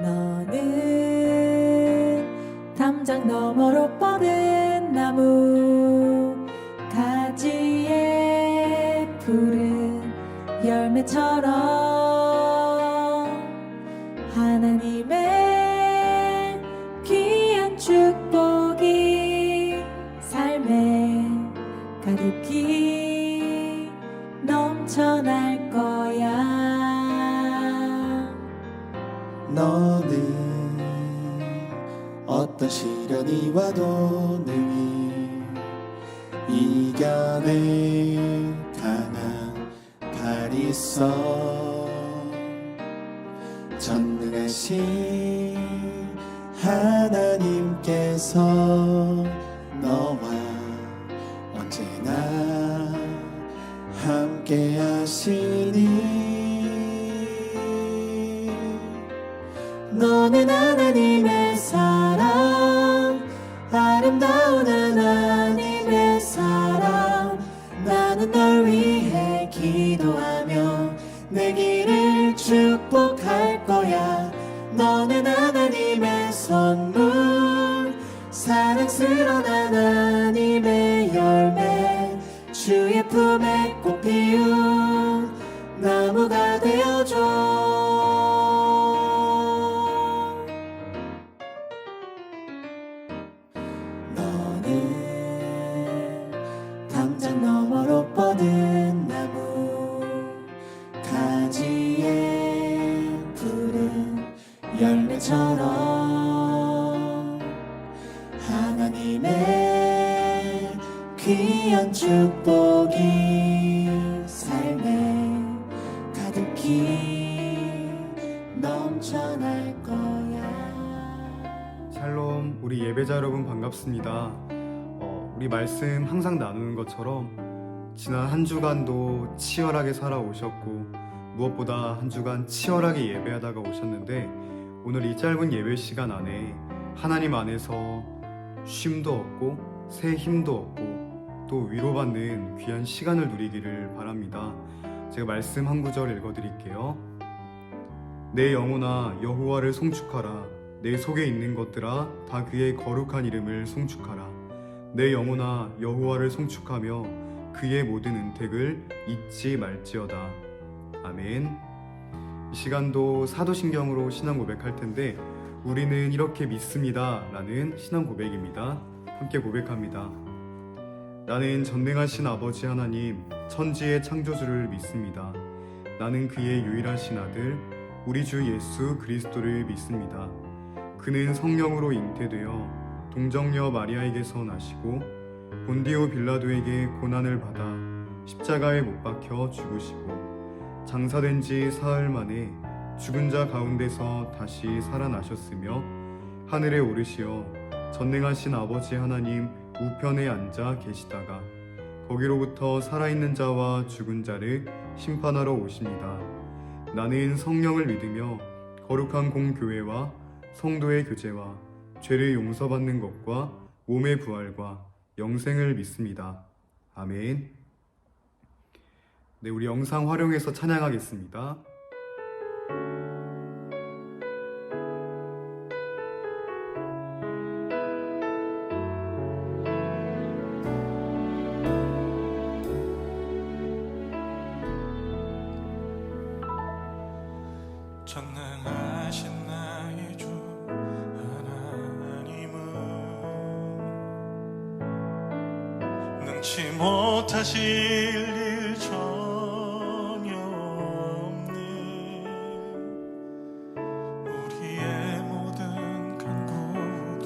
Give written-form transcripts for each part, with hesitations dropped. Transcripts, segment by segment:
너는 담장 너머로 뻗은 나무 가지에 푸른 열매처럼 하나님의 귀한 축복이 삶에 가득히 넘쳐날 거야. 너는 어떤 시련이 와도 능히 이겨낼 강한 발이 있어. 전능하신 하나님께서 너와 언제나 함께 하시니. 너는 하나님의 사랑, 아름다운 하나님의 사랑. 나는 널 위해 기도하며 내 길을 축복할 거야. 너는 하나님의 선물, 사랑스러운 하나님의 열매, 주의 품에 꽃 피운 나무가 되어줘. 담장 너머로 뻗은 나무 가지에 푸른 열매처럼 하나님의 귀한 축복이 삶에 가득히 넘쳐날 거야. 샬롬, 우리 예배자 여러분 반갑습니다. 우리 말씀 항상 나누는 것처럼 지난 한 주간도 치열하게 살아오셨고 무엇보다 한 주간 치열하게 예배하다가 오셨는데 오늘 이 짧은 예배 시간 안에 하나님 안에서 쉼도 얻고 새 힘도 얻고 또 위로받는 귀한 시간을 누리기를 바랍니다. 제가 말씀 한 구절 읽어드릴게요. 내 영혼아 여호와를 송축하라. 내 속에 있는 것들아 다 그의 거룩한 이름을 송축하라. 내 영혼아 여호와를 송축하며 그의 모든 은택을 잊지 말지어다. 아멘. 이 시간도 사도신경으로 신앙 고백할 텐데 우리는 이렇게 믿습니다 라는 신앙 고백입니다. 함께 고백합니다. 나는 전능하신 아버지 하나님 천지의 창조주를 믿습니다. 나는 그의 유일하신 아들 우리 주 예수 그리스도를 믿습니다. 그는 성령으로 잉태되어 동정녀 마리아에게서 나시고 본디오 빌라도에게 고난을 받아 십자가에 못 박혀 죽으시고 장사된 지 사흘 만에 죽은 자 가운데서 다시 살아나셨으며 하늘에 오르시어 전능하신 아버지 하나님 우편에 앉아 계시다가 거기로부터 살아있는 자와 죽은 자를 심판하러 오십니다. 나는 성령을 믿으며 거룩한 공교회와 성도의 교제와 죄를 용서받는 것과 몸의 부활과 영생을 믿습니다. 아멘. 네, 우리 영상 활용해서 찬양하겠습니다. 전능하신 나의 주 하나님은 능치 못하실 일 전혀 없네. 우리의 모든 간구도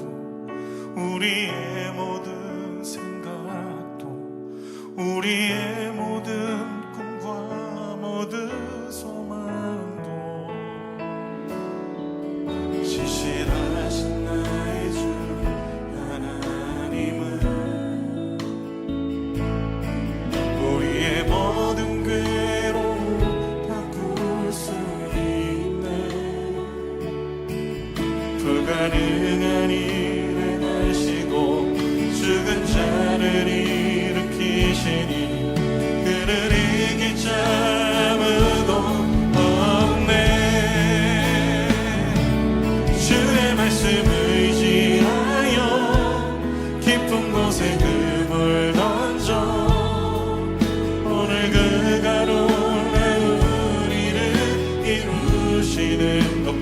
우리의 모든 생각도 우리의 모든 꿈과 모든 소망도 신실하신 나의 주 하나님은 우리의 모든 괴로움 바꿀 수 있네. 불가능한 일을 하시고 죽은 자를 일으키시니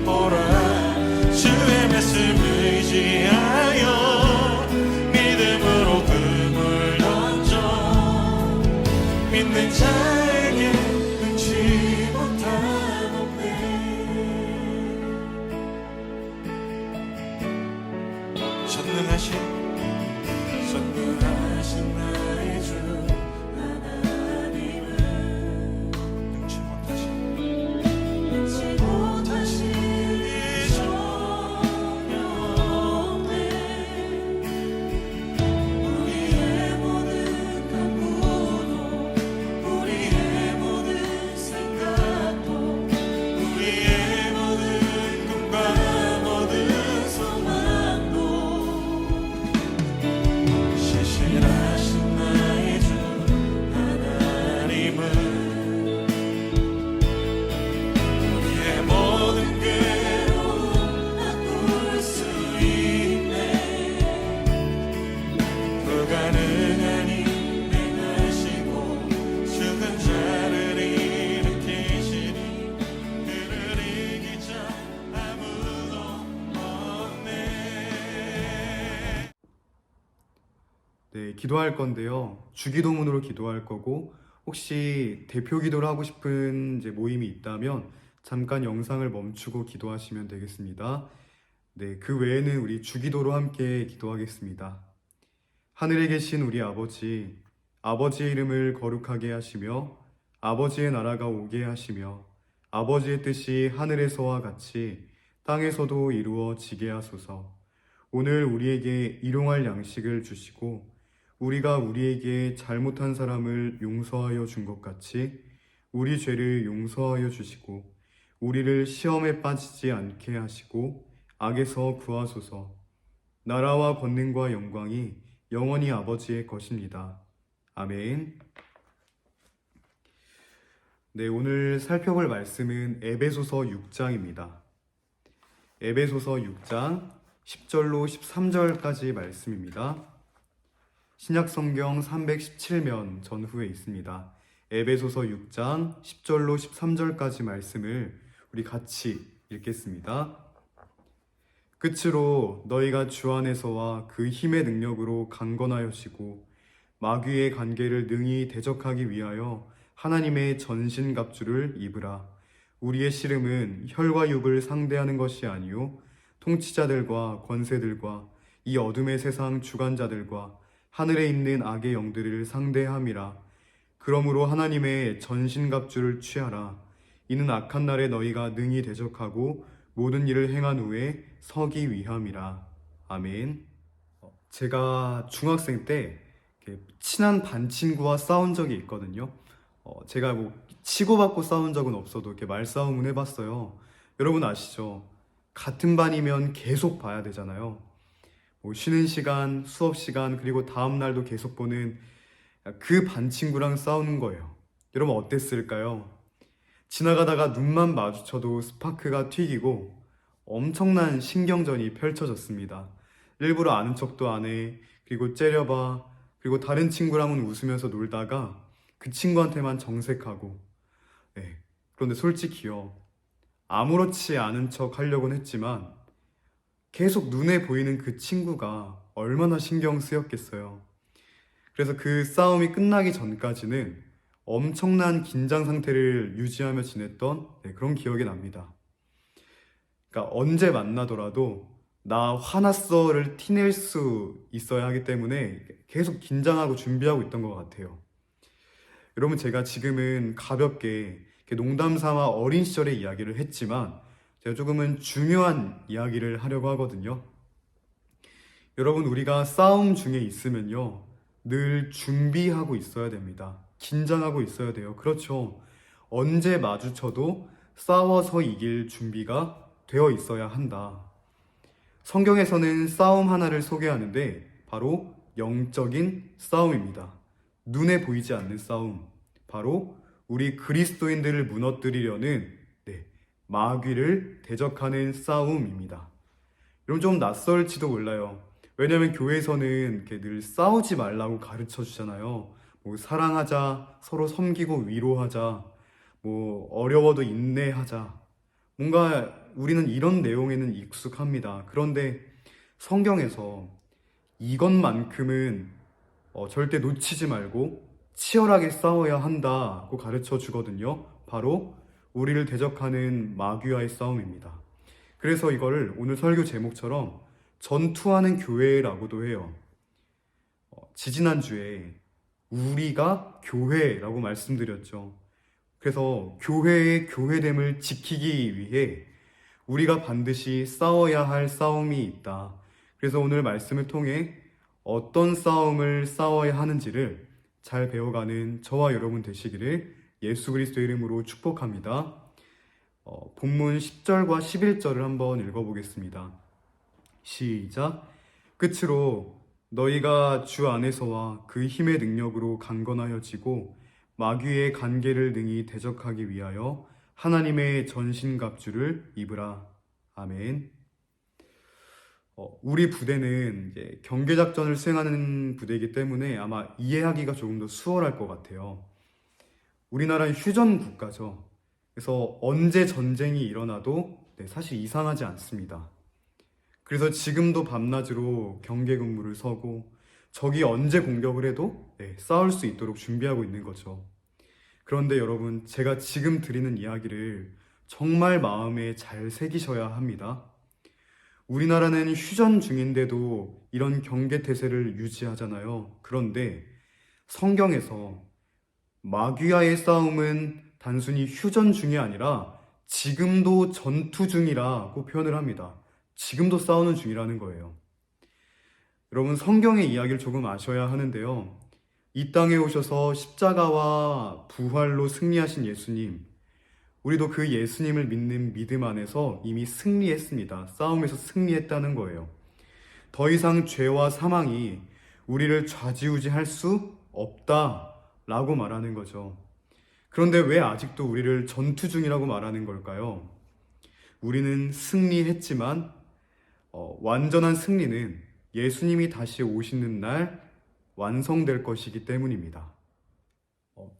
보라 주의 말씀 의지하여 믿음으로 금을 던져 믿는 자에게 능치 못한 없네. 전능하신 나의 주 하나님은 능치 못하신 일이 전혀 없네. 우리의 모든 간구도 우리의 모든 생각도 우리의 모든 꿈과 모든 소망도 신실하신 나의 주 하나님은 우리의 모든 괴로움 바꿀 수 있네. 불가능한 일 행하시고 죽은 자를 일으키시니 그를 이길 자 아무도 없네. 네, 기도할 건데요. 주기도문으로 기도할 거고, 혹시 대표 기도를 하고 싶은 이제 모임이 있다면 잠깐 영상을 멈추고 기도하시면 되겠습니다. 네, 그 외에는 우리 주기도로 함께 기도하겠습니다. 하늘에 계신 우리 아버지, 아버지의 이름을 거룩하게 하시며 아버지의 나라가 오게 하시며 아버지의 뜻이 하늘에서와 같이 땅에서도 이루어지게 하소서. 오늘 우리에게 일용할 양식을 주시고 우리가 우리에게 잘못한 사람을 용서하여 준 것 같이 우리 죄를 용서하여 주시고 우리를 시험에 빠지지 않게 하시고 악에서 구하소서. 나라와 권능과 영광이 영원히 아버지의 것입니다. 아멘. 네, 오늘 살펴볼 말씀은 에베소서 6장입니다. 에베소서 6장 10절로 13절까지 말씀입니다. 신약성경 317면 전후에 있습니다. 에베소서 6장 10절로 13절까지 말씀을 우리 같이 읽겠습니다. 끝으로 너희가 주 안에서와 그 힘의 능력으로 강건하여지고 마귀의 관계를 능히 대적하기 위하여 하나님의 전신갑주를 입으라. 우리의 씨름은 혈과 육을 상대하는 것이 아니요 통치자들과 권세들과 이 어둠의 세상 주관자들과 하늘에 있는 악의 영들을 상대함이라. 그러므로 하나님의 전신갑주를 취하라. 이는 악한 날에 너희가 능히 대적하고 모든 일을 행한 후에 서기 위함이라. 아멘. 제가 중학생 때 이렇게 친한 반 친구와 싸운 적이 있거든요. 제가 뭐 치고받고 싸운 적은 없어도 이렇게 말싸움은 해봤어요. 여러분 아시죠? 같은 반이면 계속 봐야 되잖아요. 뭐 쉬는 시간, 수업 시간, 그리고 다음 날도 계속 보는 그 반 친구랑 싸우는 거예요. 여러분 어땠을까요? 지나가다가 눈만 마주쳐도 스파크가 튀기고 엄청난 신경전이 펼쳐졌습니다. 일부러 아는 척도 안 해, 그리고 째려봐, 그리고 다른 친구랑은 웃으면서 놀다가 그 친구한테만 정색하고. 네. 그런데 솔직히요, 아무렇지 않은 척 하려고는 했지만 계속 눈에 보이는 그 친구가 얼마나 신경 쓰였겠어요. 그래서 그 싸움이 끝나기 전까지는 엄청난 긴장 상태를 유지하며 지냈던 그런 기억이 납니다. 그러니까 언제 만나더라도 나 화났어를 티낼 수 있어야 하기 때문에 계속 긴장하고 준비하고 있던 것 같아요. 여러분, 제가 지금은 가볍게 농담 삼아 어린 시절의 이야기를 했지만 제가 조금은 중요한 이야기를 하려고 하거든요. 여러분, 우리가 싸움 중에 있으면요, 늘 준비하고 있어야 됩니다. 긴장하고 있어야 돼요. 그렇죠. 언제 마주쳐도 싸워서 이길 준비가 되어 있어야 한다. 성경에서는 싸움 하나를 소개하는데 바로 영적인 싸움입니다. 눈에 보이지 않는 싸움, 바로 우리 그리스도인들을 무너뜨리려는 마귀를 대적하는 싸움입니다. 여러분, 좀 낯설지도 몰라요. 왜냐면 교회에서는 이렇게 늘 싸우지 말라고 가르쳐 주잖아요. 뭐 사랑하자, 서로 섬기고 위로하자, 뭐 어려워도 인내하자. 뭔가 우리는 이런 내용에는 익숙합니다. 그런데 성경에서 이것만큼은 절대 놓치지 말고 치열하게 싸워야 한다고 가르쳐 주거든요. 바로 우리를 대적하는 마귀와의 싸움입니다. 그래서 이거를 오늘 설교 제목처럼 전투하는 교회라고도 해요. 지지난주에 우리가 교회라고 말씀드렸죠. 그래서 교회의 교회됨을 지키기 위해 우리가 반드시 싸워야 할 싸움이 있다. 그래서 오늘 말씀을 통해 어떤 싸움을 싸워야 하는지를 잘 배워가는 저와 여러분 되시기를 예수 그리스도의 이름으로 축복합니다. 본문 10절과 11절을 한번 읽어보겠습니다. 시작. 끝으로 너희가 주 안에서와 그 힘의 능력으로 강건하여지고 마귀의 간계를 능히 대적하기 위하여 하나님의 전신갑주를 입으라. 아멘. 우리 부대는 이제 경계작전을 수행하는 부대이기 때문에 아마 이해하기가 조금 더 수월할 것 같아요. 우리나라는 휴전 국가죠. 그래서 언제 전쟁이 일어나도 사실 이상하지 않습니다. 그래서 지금도 밤낮으로 경계 근무를 서고 적이 언제 공격을 해도 싸울 수 있도록 준비하고 있는 거죠. 그런데 여러분, 제가 지금 드리는 이야기를 정말 마음에 잘 새기셔야 합니다. 우리나라는 휴전 중인데도 이런 경계태세를 유지하잖아요. 그런데 성경에서 마귀와의 싸움은 단순히 휴전 중이 아니라 지금도 전투 중이라고 표현을 합니다. 지금도 싸우는 중이라는 거예요. 여러분, 성경의 이야기를 조금 아셔야 하는데요. 이 땅에 오셔서 십자가와 부활로 승리하신 예수님, 우리도 그 예수님을 믿는 믿음 안에서 이미 승리했습니다. 싸움에서 승리했다는 거예요. 더 이상 죄와 사망이 우리를 좌지우지할 수 없다라고 말하는 거죠. 그런데 왜 아직도 우리를 전투 중이라고 말하는 걸까요? 우리는 승리했지만 완전한 승리는 예수님이 다시 오시는 날 완성될 것이기 때문입니다.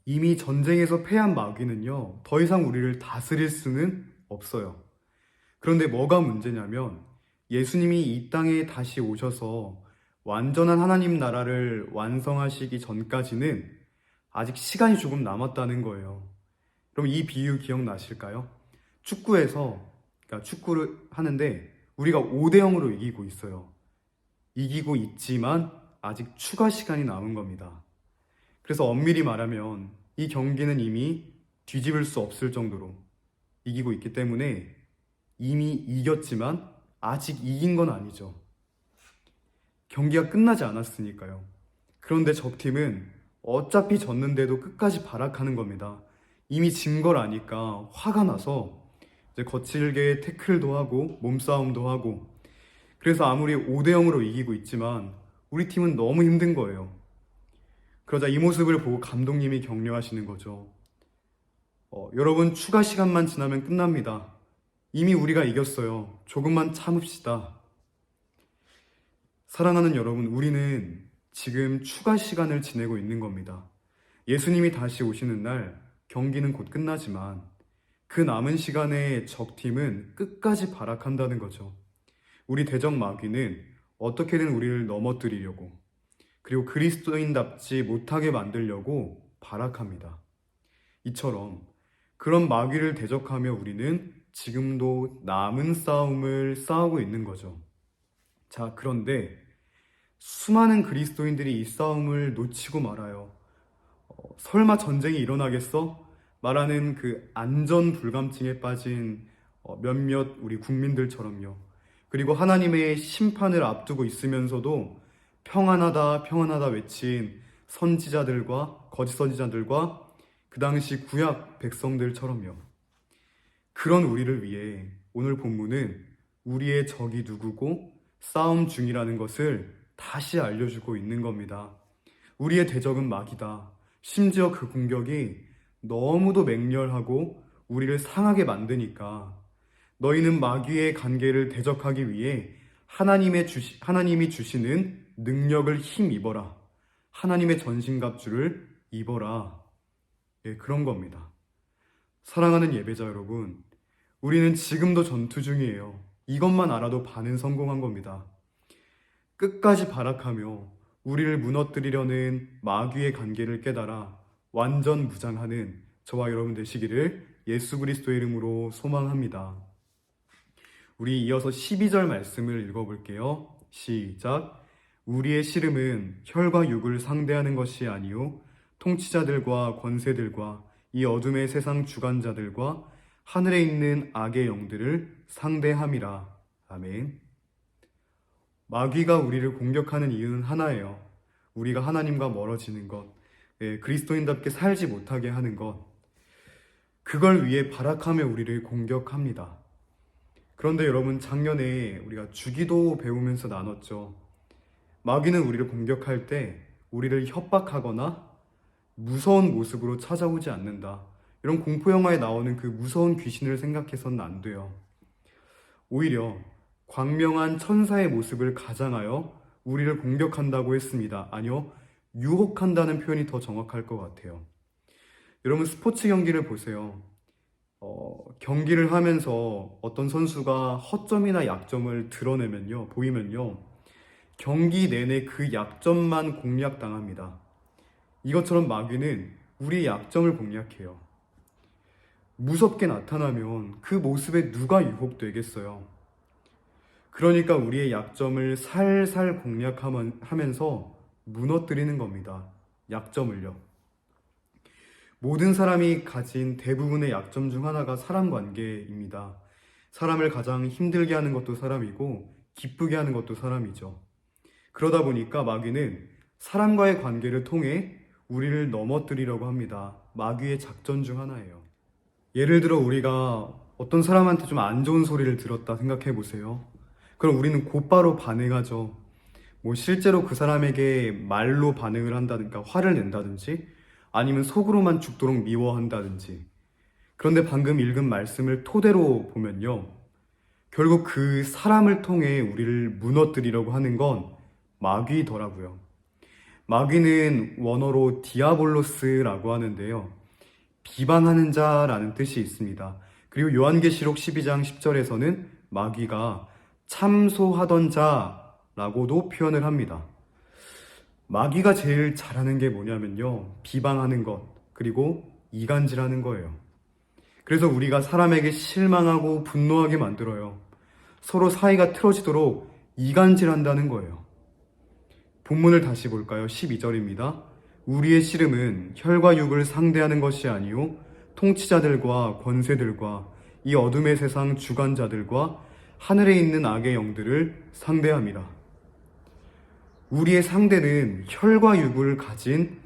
이미 전쟁에서 패한 마귀는요, 더 이상 우리를 다스릴 수는 없어요. 그런데 뭐가 문제냐면 예수님이 이 땅에 다시 오셔서 완전한 하나님 나라를 완성하시기 전까지는 아직 시간이 조금 남았다는 거예요. 그럼 이 비유 기억나실까요? 축구에서, 그러니까 축구를 하는데 우리가 5대0으로 이기고 있어요. 이기고 있지만 아직 추가 시간이 남은 겁니다. 그래서 엄밀히 말하면 이 경기는 이미 뒤집을 수 없을 정도로 이기고 있기 때문에 이미 이겼지만 아직 이긴 건 아니죠. 경기가 끝나지 않았으니까요. 그런데 적팀은 어차피 졌는데도 끝까지 발악하는 겁니다. 이미 진 걸 아니까 화가 나서 이제 거칠게 태클도 하고 몸싸움도 하고, 그래서 아무리 5대0으로 이기고 있지만 우리 팀은 너무 힘든 거예요. 그러자 이 모습을 보고 감독님이 격려하시는 거죠. 여러분, 추가 시간만 지나면 끝납니다. 이미 우리가 이겼어요. 조금만 참읍시다. 사랑하는 여러분, 우리는 지금 추가 시간을 지내고 있는 겁니다. 예수님이 다시 오시는 날 경기는 곧 끝나지만 그 남은 시간에 적팀은 끝까지 발악한다는 거죠. 우리 대적 마귀는 어떻게든 우리를 넘어뜨리려고, 그리고 그리스도인답지 못하게 만들려고 발악합니다. 이처럼 그런 마귀를 대적하며 우리는 지금도 남은 싸움을 싸우고 있는 거죠. 자, 그런데 수많은 그리스도인들이 이 싸움을 놓치고 말아요. 설마 전쟁이 일어나겠어? 말하는 그 안전 불감증에 빠진 몇몇 우리 국민들처럼요. 그리고 하나님의 심판을 앞두고 있으면서도 평안하다 평안하다 외친 선지자들과 거짓 선지자들과 그 당시 구약 백성들처럼요. 그런 우리를 위해 오늘 본문은 우리의 적이 누구고 싸움 중이라는 것을 다시 알려주고 있는 겁니다. 우리의 대적은 마귀다. 심지어 그 공격이 너무도 맹렬하고 우리를 상하게 만드니까 너희는 마귀의 관계를 대적하기 위해 하나님이 주시는 능력을 힘입어라. 하나님의 전신갑주를 입어라. 그런 겁니다. 사랑하는 예배자 여러분, 우리는 지금도 전투 중이에요. 이것만 알아도 반은 성공한 겁니다. 끝까지 발악하며 우리를 무너뜨리려는 마귀의 관계를 깨달아 완전 무장하는 저와 여러분 되시기를 예수 그리스도의 이름으로 소망합니다. 우리 이어서 12절 말씀을 읽어볼게요. 시작. 우리의 씨름은 혈과 육을 상대하는 것이 아니요 통치자들과 권세들과 이 어둠의 세상 주관자들과 하늘에 있는 악의 영들을 상대함이라. 아멘. 마귀가 우리를 공격하는 이유는 하나예요. 우리가 하나님과 멀어지는 것, 그리스도인답게 살지 못하게 하는 것, 그걸 위해 발악하며 우리를 공격합니다. 그런데 여러분, 작년에 우리가 주기도 배우면서 나눴죠. 마귀는 우리를 공격할 때 우리를 협박하거나 무서운 모습으로 찾아오지 않는다. 이런 공포영화에 나오는 그 무서운 귀신을 생각해서는 안 돼요. 오히려 광명한 천사의 모습을 가장하여 우리를 공격한다고 했습니다. 아니요, 유혹한다는 표현이 더 정확할 것 같아요. 여러분, 스포츠 경기를 보세요. 경기를 하면서 어떤 선수가 허점이나 약점을 보이면요, 경기 내내 그 약점만 공략당합니다. 이것처럼 마귀는 우리의 약점을 공략해요. 무섭게 나타나면 그 모습에 누가 유혹되겠어요? 그러니까 우리의 약점을 살살 공략하면서 무너뜨리는 겁니다. 약점을요. 모든 사람이 가진 대부분의 약점 중 하나가 사람 관계입니다. 사람을 가장 힘들게 하는 것도 사람이고 기쁘게 하는 것도 사람이죠. 그러다 보니까 마귀는 사람과의 관계를 통해 우리를 넘어뜨리려고 합니다. 마귀의 작전 중 하나예요. 예를 들어 우리가 어떤 사람한테 좀 안 좋은 소리를 들었다 생각해 보세요. 그럼 우리는 곧바로 반응하죠. 실제로 그 사람에게 말로 반응을 한다든가 화를 낸다든지 아니면 속으로만 죽도록 미워한다든지. 그런데 방금 읽은 말씀을 토대로 보면요, 결국 그 사람을 통해 우리를 무너뜨리려고 하는 건 마귀더라고요. 마귀는 원어로 디아볼로스라고 하는데요, 비방하는 자라는 뜻이 있습니다. 그리고 요한계시록 12장 10절에서는 마귀가 참소하던 자라고도 표현을 합니다. 마귀가 제일 잘하는 게 뭐냐면요, 비방하는 것, 그리고 이간질하는 거예요. 그래서 우리가 사람에게 실망하고 분노하게 만들어요. 서로 사이가 틀어지도록 이간질한다는 거예요. 본문을 다시 볼까요? 12절입니다. 우리의 씨름은 혈과 육을 상대하는 것이 아니요 통치자들과 권세들과 이 어둠의 세상 주관자들과 하늘에 있는 악의 영들을 상대함이라. 우리의 상대는 혈과 육을 가진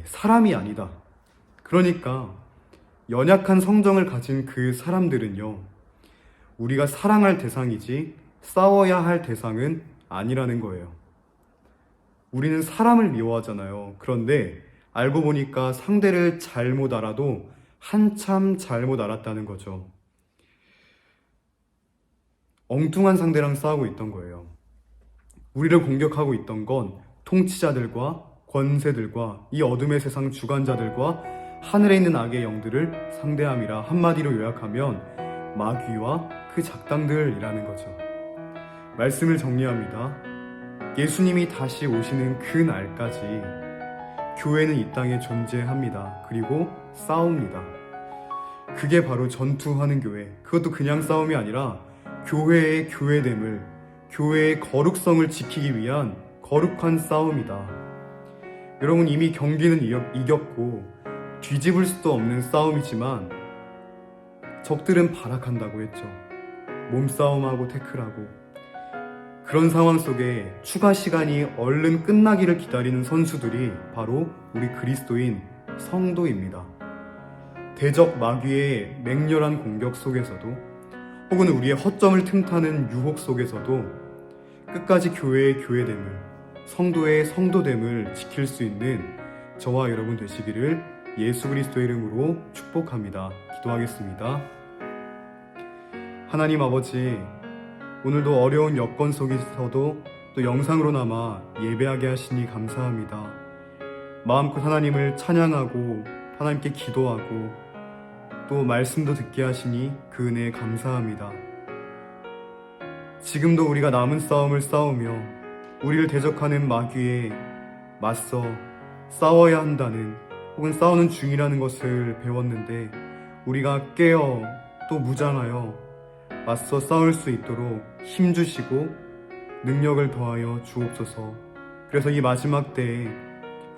사람이 아니다. 그러니까 연약한 성정을 가진 그 사람들은요, 우리가 사랑할 대상이지 싸워야 할 대상은 아니라는 거예요. 우리는 사람을 미워하잖아요. 그런데 알고 보니까 상대를 잘못 알아도 한참 잘못 알았다는 거죠. 엉뚱한 상대랑 싸우고 있던 거예요. 우리를 공격하고 있던 건 통치자들과 권세들과 이 어둠의 세상 주관자들과 하늘에 있는 악의 영들을 상대함이라. 한마디로 요약하면 마귀와 그 작당들이라는 거죠. 말씀을 정리합니다. 예수님이 다시 오시는 그 날까지 교회는 이 땅에 존재합니다. 그리고 싸웁니다. 그게 바로 전투하는 교회. 그것도 그냥 싸움이 아니라 교회의 교회됨을, 교회의 거룩성을 지키기 위한 거룩한 싸움이다. 여러분, 이미 경기는 이겼고 뒤집을 수도 없는 싸움이지만 적들은 발악한다고 했죠. 몸싸움하고 태클하고. 그런 상황 속에 추가 시간이 얼른 끝나기를 기다리는 선수들이 바로 우리 그리스도인 성도입니다. 대적 마귀의 맹렬한 공격 속에서도, 혹은 우리의 허점을 틈타는 유혹 속에서도 끝까지 교회의 교회됨을, 성도의 성도됨을 지킬 수 있는 저와 여러분 되시기를 예수 그리스도의 이름으로 축복합니다. 기도하겠습니다. 하나님 아버지, 오늘도 어려운 여건 속에서도 또 영상으로나마 예배하게 하시니 감사합니다. 마음껏 하나님을 찬양하고 하나님께 기도하고 또 말씀도 듣게 하시니 그 은혜에 감사합니다. 지금도 우리가 남은 싸움을 싸우며 우리를 대적하는 마귀에 맞서 싸워야 한다는 혹은 싸우는 중이라는 것을 배웠는데 우리가 깨어 또 무장하여 맞서 싸울 수 있도록 힘주시고 능력을 더하여 주옵소서. 그래서 이 마지막 때에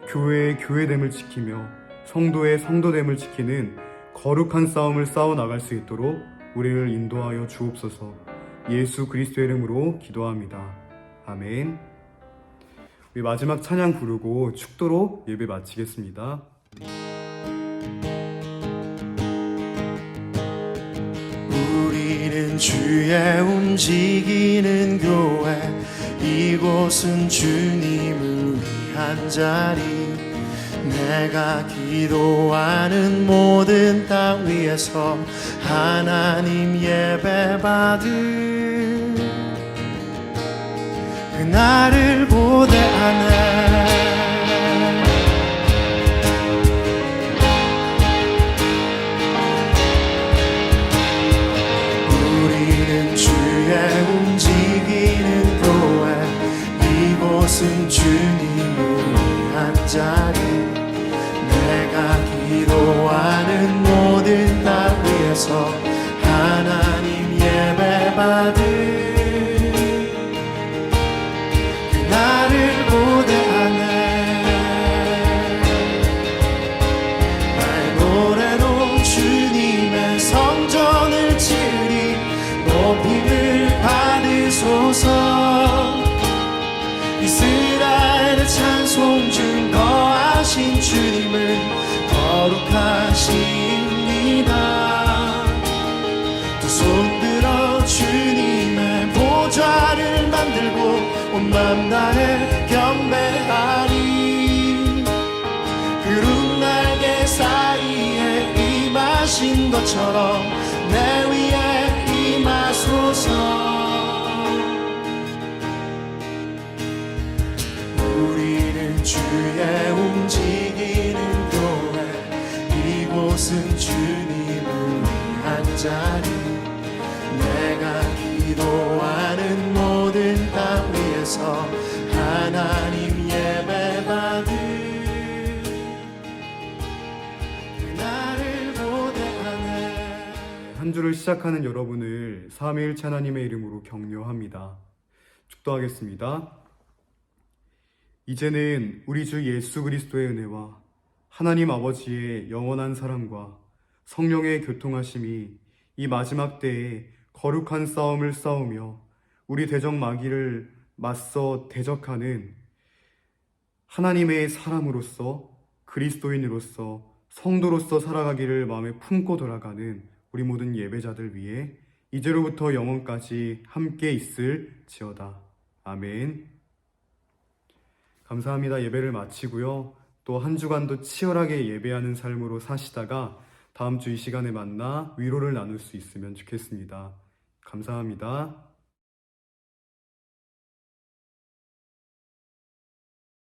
교회의 교회됨을 지키며 성도의 성도됨을 지키는 거룩한 싸움을 싸워 나갈 수 있도록 우리를 인도하여 주옵소서. 예수 그리스도의 이름으로 기도합니다. 아멘. 우리 마지막 찬양 부르고 축도로 예배 마치겠습니다. 우리는 주의 움직이는 교회, 이곳은 주님을 위한 자리. 내가 기도하는 모든 땅 위에서 하나님 예배받을 그날을 보대하네. 우리는 주의 움직이는 교회, 이곳은 주님을 위한 자리. 내가 기도하는 모든 땅 위에서 하나님 예배받을 그날을 보대하네. 나의 노래로 주님의 성전을 지으리. 높임을 받으소서. 이스라엘의 찬송 중 거하신 주님을 거룩하십니다. 두 손 들어 주님의 보좌를 만들고 온 맘 다해 경배하리. 구름 날개 사이에 임하신 것처럼 내 위에 임하소서. 주의 움직이는 교회, 이곳은 주님을 위한 자리. 내가 기도하는 모든 땅 위에서 하나님 예배받을 그날을 보대하네. 한 주를 시작하는 여러분을 삼위일체 하나님의 이름으로 격려합니다. 축도하겠습니다. 이제는 우리 주 예수 그리스도의 은혜와 하나님 아버지의 영원한 사랑과 성령의 교통하심이 이 마지막 때에 거룩한 싸움을 싸우며 우리 대적 마귀를 맞서 대적하는 하나님의 사람으로서 그리스도인으로서 성도로서 살아가기를 마음에 품고 돌아가는 우리 모든 예배자들 위해 이제로부터 영원까지 함께 있을지어다. 아멘. 감사합니다. 예배를 마치고요. 또 한 주간도 치열하게 예배하는 삶으로 사시다가 다음 주 이 시간에 만나 위로를 나눌 수 있으면 좋겠습니다. 감사합니다.